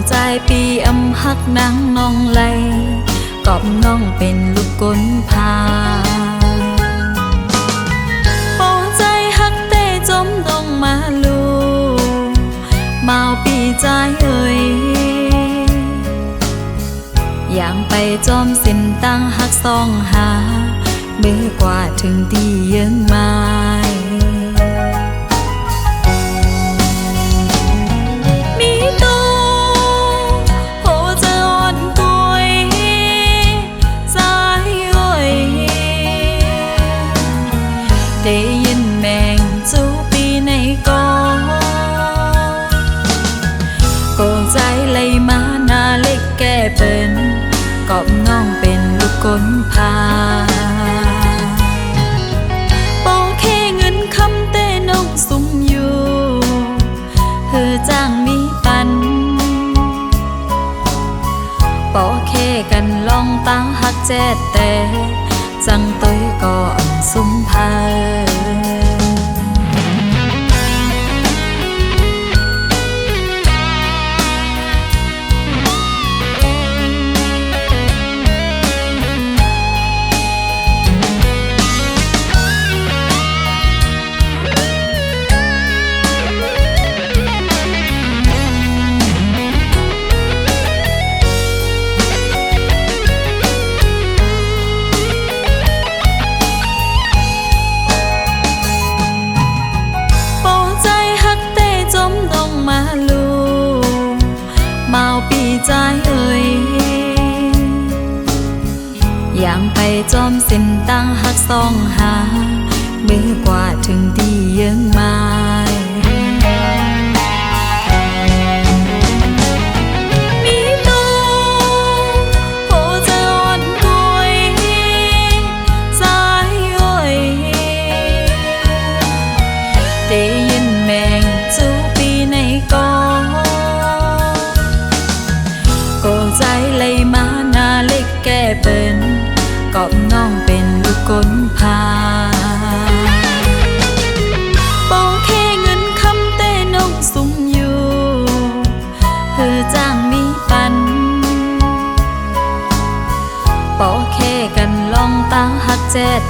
ใจปีอำหักนางน้องไหลกอบน้องเป็นลูกกลพาโปใจหักเต้จมดงมาลูมาปีใจเอ่ยอย่างไปจอมสินตั้งหักซองหาเมื่อกว่าถึงที่ยังไม่ได้ยินแมงจูปีในกอก็ใจเลยมาหน้าเล็กแก่เป็นกอบน้องเป็นลูกกลพาโปแค่เงินคำเต้น้องสุมอยู่เธอจ้างมีปันโปแค่กันลองตั้งหักแจ๊ดแต่จังต้อยก่อนสุมพาใจเอ่ยอย่างไปจอมสินตั้งหักซองหาเมื่อกว่าถึงที่ยังไม่มีตัวโหจะอ่อนกุยใจเอ่ยได้ยินแมงจูปีในกอก็ใจเลยมาหน้าเล็กแก่เป็นกอบน้องเป็นลูกกลพาบอกแค่เงินคำเต้น้องสุมอยู่เธอจ้างมีปันบอกแค่กันลองตั้งหักแจ๊ด